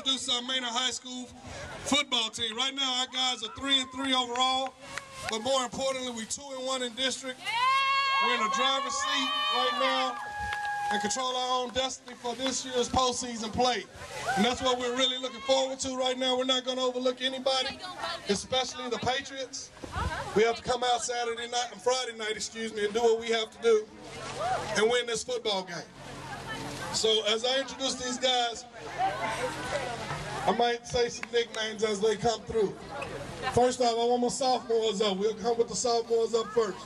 introduce our Manor High School football team. Right now, our guys are 3-3 overall, but more importantly, we're 2-1 in district. We're in the driver's seat right now and control our own destiny for this year's postseason play. And that's what we're really looking forward to right now. We're not going to overlook anybody, especially the Patriots. We have to come out Friday night, and do what we have to do and win this football game. So as I introduce these guys, I might say some nicknames as they come through. First off, I want my sophomores up. We'll come with the sophomores up first.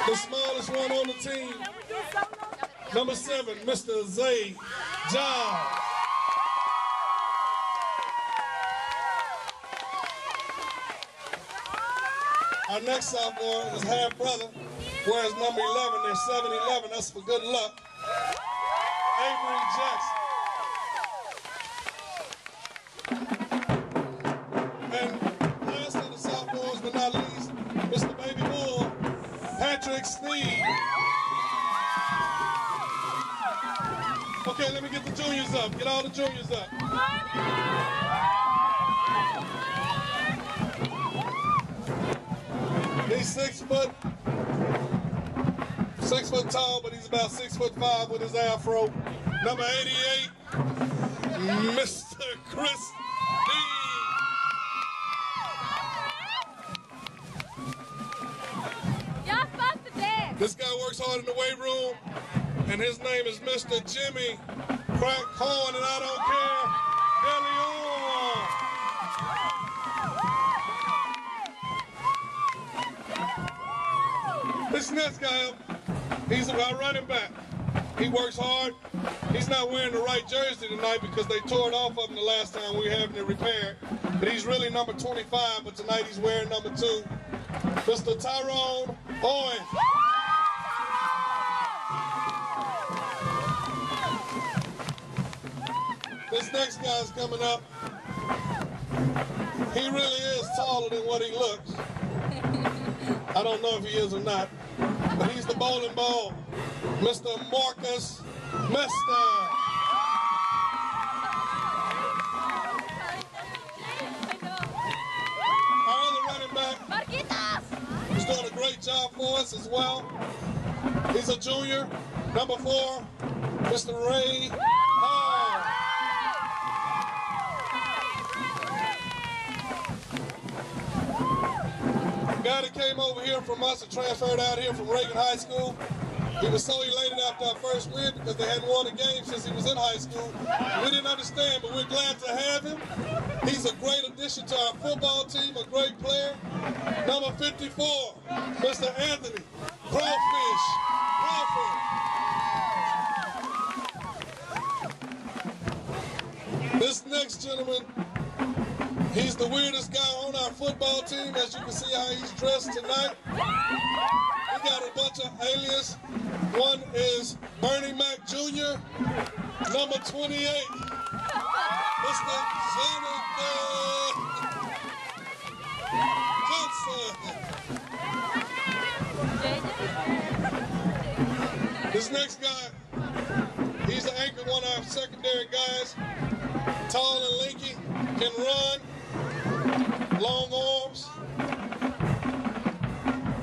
The smallest one on the team, number 7, Mr. Zay John. Our next sophomore is half brother, wears number 11. They're 7-11. That's for good luck. Avery Jackson. And last of the sophomores, but not least, Mr. Baby Bull, Patrick Sneed. Okay, let me get the juniors up. Get all the juniors up. He's 6 foot tall, but he's about 6'5" with his afro. Number 88, Mr. Chris D. Y'all fuck the dance. This guy works hard in the weight room, and his name is Mr. Jimmy Crack Horn, and I don't care. This next guy, he's our running back. He works hard. He's not wearing the right jersey tonight because they tore it off of him the last time we were having it repaired. But he's really number 25, but tonight he's wearing number 2. Mr. Tyrone Owen. This next guy's coming up. He really is taller than what he looks. I don't know if he is or not, but he's the bowling ball, Mr. Marcus Mester. Our other running back, he's doing a great job for us as well. He's a junior, number 4, Mr. Ray Hall. Guy that came over here from us and transferred out here from Reagan High School. He was so elated after our first win because they hadn't won a game since he was in high school. We didn't understand, but we're glad to have him. He's a great addition to our football team, a great player. Number 54, Mr. Anthony Crawfish Crawford. This next gentleman, he's the weirdest guy on our football team. As you can see how he's dressed tonight. We got a bunch of aliens. One is Bernie Mac Jr., number 28, Mr. Jonathan Johnson. This next guy, he's the anchor, one of our secondary guys. Tall and lanky, can run. Long arms.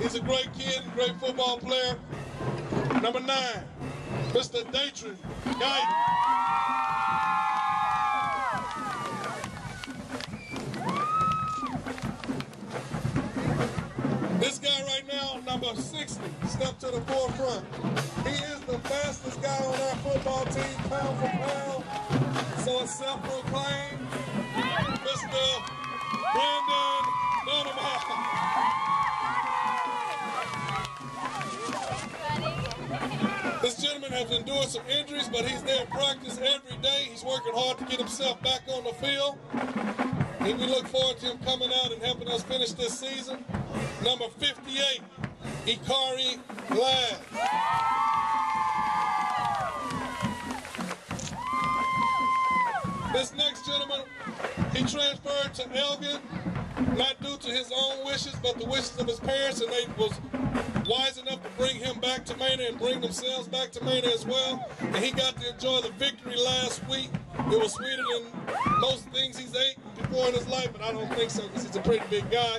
He's a great kid, great football player. Number 9, Mr. Datron Guyton. This guy right now, number 60, stepped to the forefront. He is the fastest guy on our football team, pound for pound. So it's self-proclaimed, Mr. Brandon Donovan. This gentleman has endured some injuries, but he's there in practice every day. He's working hard to get himself back on the field. And we look forward to him coming out and helping us finish this season. Number 58, Ikari Glad. This next gentleman, he transferred to Elgin, not due to his own wishes, but the wishes of his parents, and they was wise enough to bring him back to Manor and bring themselves back to Manor as well. And he got to enjoy the victory last week. It was sweeter than most things he's ate before in his life, but I don't think so because he's a pretty big guy.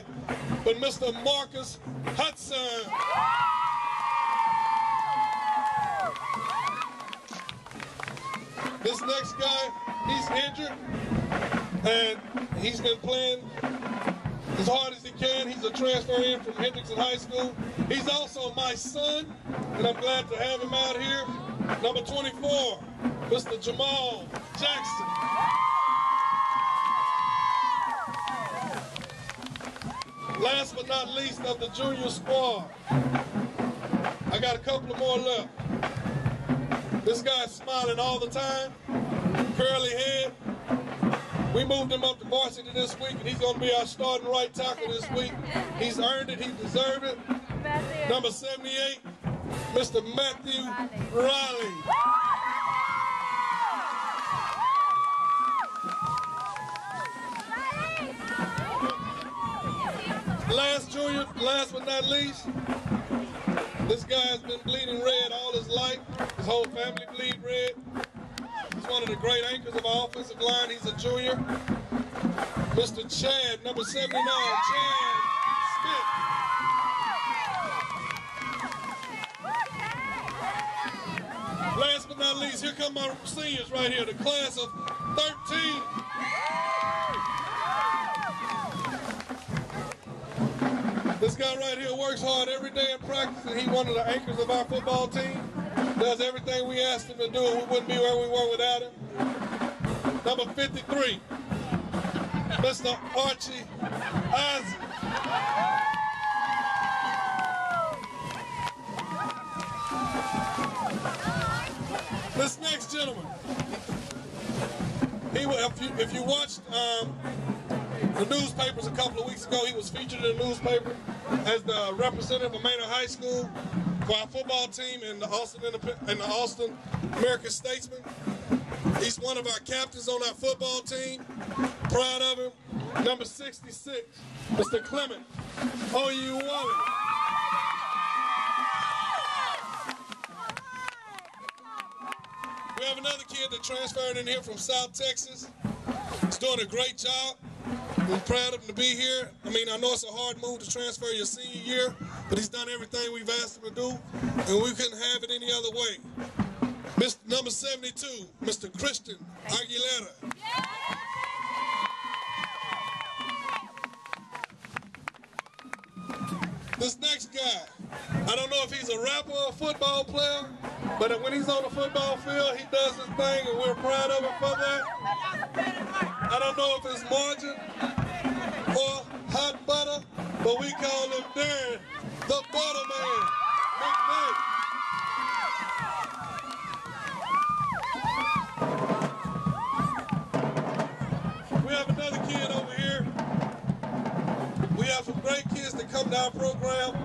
But Mr. Marcus Hudson. This next guy, he's injured, and he's been playing as hard as he can. He's a transfer in from Hendrickson High School. He's also my son, and I'm glad to have him out here. Number 24, Mr. Jamal Jackson. Last but not least of the junior squad, I got a couple of more left. This guy's smiling all the time, curly head. We moved him up to varsity this week, and he's going to be our starting right tackle this week. He's earned it. He deserved it. Number 78, Mr. Matthew Riley. Last but not least, this guy has been bleeding red all his life. His whole family bleed red. He's one of the great anchors of our offensive line. He's a junior. Mr. Chad, number 79, Chad Smith. Last but not least, here come my seniors right here, the class of 13. This guy right here works hard every day in practice, and he's one of the anchors of our football team. Does everything we asked him to do, and we wouldn't be where we were without him. Number 53, Mr. Archie Isaac. This next gentleman, if you watched the newspapers a couple of weeks ago, he was featured in the newspaper as the representative of Manor High School for our football team in the Austin American Statesman. He's one of our captains on our football team. Proud of him. Number 66, Mr. Clement Oyewale. We have another kid that transferred in here from South Texas. He's doing a great job. We're proud of him to be here. I mean, I know it's a hard move to transfer your senior year, but he's done everything we've asked him to do, and we couldn't have it any other way. Number 72, Mr. Christian Aguilera. This next guy, I don't know if he's a rapper or a football player, but when he's on the football field, he does his thing, and we're proud of him for that. I don't know if it's margin or hot butter, but we call him Darren, the Butter Man. McKnight. We have another kid over here. We have some great kids that come to our program,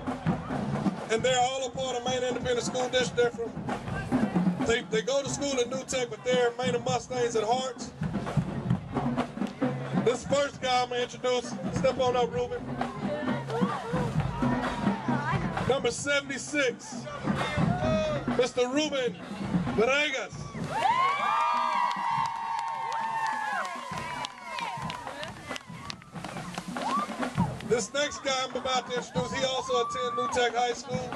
and they're all a part of Manor Independent School District. They go to school at New Tech, but they're Manor Mustangs at heart. This first guy I'm going to introduce, step on up, Ruben. Number 76, Mr. Ruben Venegas. This next guy I'm about to introduce, he also attended New Tech High School,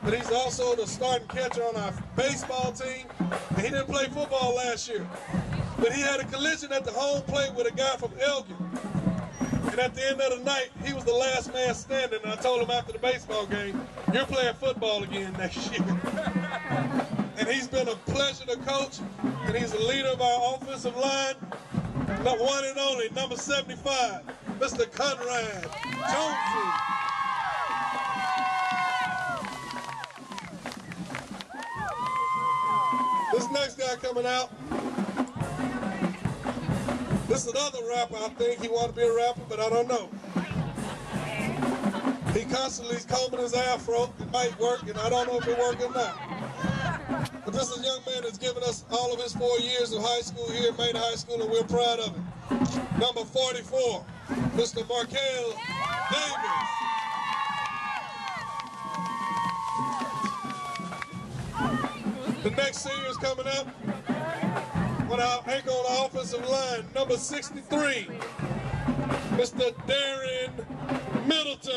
but he's also the starting catcher on our baseball team, and he didn't play football last year. But he had a collision at the home plate with a guy from Elgin. And at the end of the night, he was the last man standing. And I told him after the baseball game, you're playing football again next year. And he's been a pleasure to coach. And he's the leader of our offensive line. The one and only, number 75, Mr. Conrad Jonesy. This next guy coming out, this is another rapper. I think he wanted to be a rapper, but I don't know. He constantly is combing his afro. It might work, and I don't know if it works or not. But this is a young man that's given us all of his 4 years of high school here at Manor High School, and we're proud of him. Number 44, Mr. Markel Davis. The next senior is coming up with our anchor on the offensive line, number 63, Mr. Darren Middleton.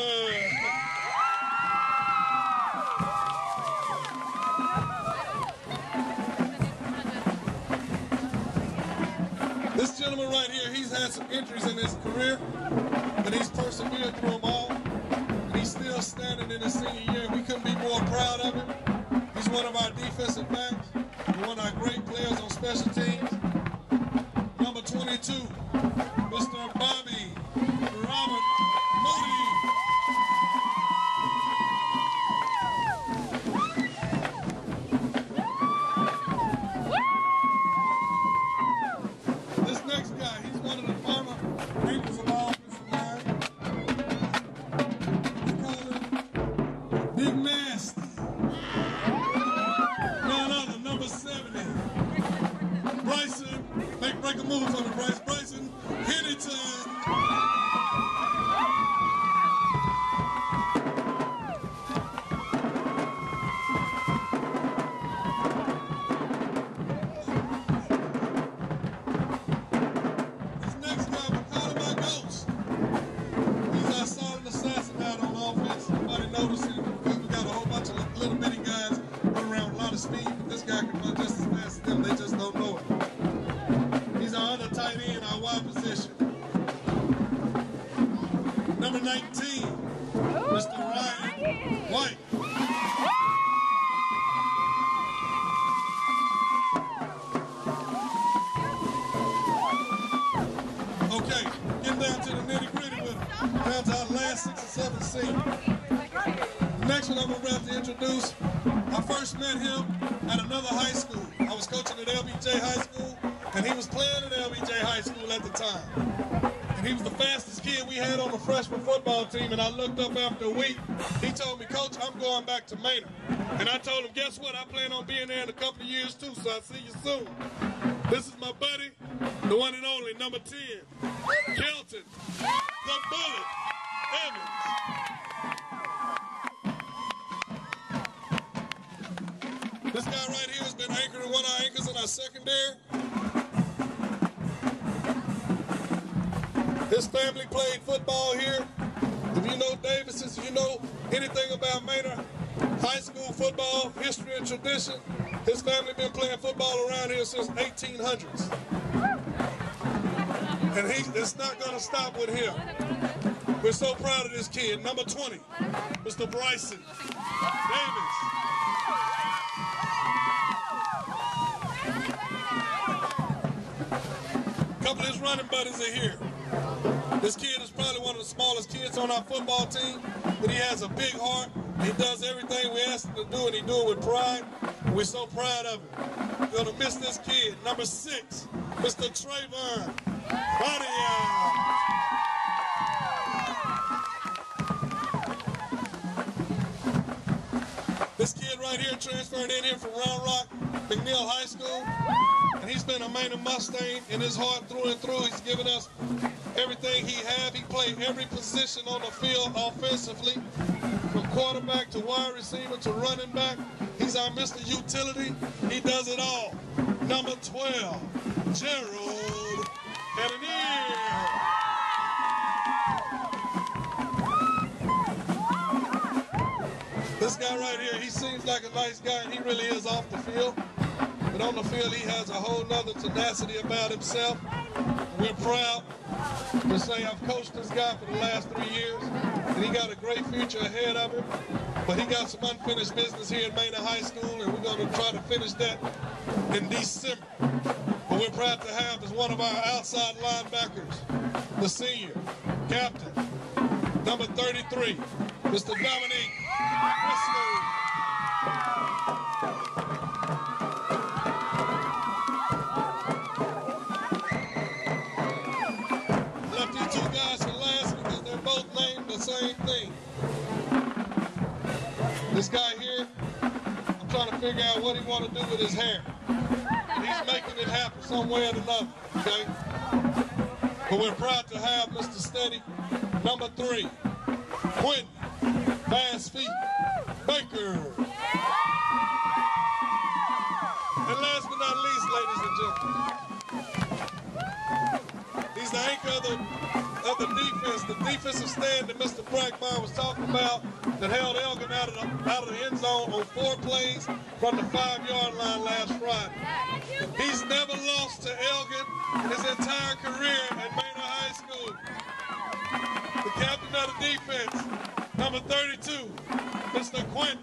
This gentleman right here, he's had some injuries in his career, but he's persevered through them all. And he's still standing in his senior year. We couldn't be more proud of him. He's one of our defensive backs, one of our great players on special teams. Number 22, Mr. Bobby Robert Moody. This next guy, he's one of the former anchors of our offensive line. We call him Big Nasty. None other, number 70. Bryson, break a move for me, Bryce. Bryson Hennington. This next guy, we call him our ghost. He's our silent assassin out on offense. Nobody noticing him because we got a whole bunch of little bitty guys running around with a lot of speed. But this guy can run just as fast as them. They just don't know it. He's our other tight end, our wide position. Number 19, Mr. Ryan White. Okay, getting down to the nitty-gritty with him. Down to our last 6 or 7 seniors. Next one I'm going to have to introduce. I first met him at another high school. I was coaching at LBJ High School, and he was playing at LBJ High School at the time. And he was the fastest kid we had on the freshman football team, and I looked up after a week. He told me, Coach, I'm going back to Manor. And I told him, guess what? I plan on being there in a couple of years too, so I'll see you soon. This is my buddy, the one and only, number 10, Kelton, the Bullet, Evans. This guy right here has been anchoring one of our anchors in our secondary. His family played football here. If you know Davis's, if you know anything about Manor High School football, history and tradition, his family been playing football around here since 1800s. And it's not going to stop with him. We're so proud of this kid. Number 20, Mr. Bryson Davis. A couple of his running buddies are here. This kid is probably one of the smallest kids on our football team, but he has a big heart. He does everything we ask him to do, and he do it with pride. We're so proud of him. We're going to miss this kid. Number 6, Mr. Trayvon Bonilla. This kid right here transferred in here from Round Rock McNeil High School, and he's been a Manor Mustang in his heart through and through. He's given us everything he had. He played every position on the field offensively, from quarterback to wide receiver to running back. He's our Mr. Utility. He does it all. Number 12, Gerald Cannonier. This guy right here, he seems like a nice guy, and he really is off the field. But on the field, he has a whole nother tenacity about himself. We're proud to say I've coached this guy for the last 3 years, and he got a great future ahead of him. But he got some unfinished business here at Manor High School, and we're going to try to finish that in December. But we're proud to have as one of our outside linebackers, the senior captain, number 33, Mr. Dominique Briscoe. Left these 2 guys for last because they're both named the same thing. This guy here, I'm trying to figure out what he want to do with his hair. And he's making it happen some way or another, okay? But we're proud to have Mr. Steady, number 3, Quentin Fast Feet Baker. And last but not least, ladies and gentlemen, he's the anchor of the defense, the defensive stand that Mr. Brackmeyer was talking about that held Elgin out of the end zone on 4 plays from the 5-yard line last Friday. He's never lost to Elgin in his entire career at Manor High School. The captain of the defense, number 32, Mr. Quentin.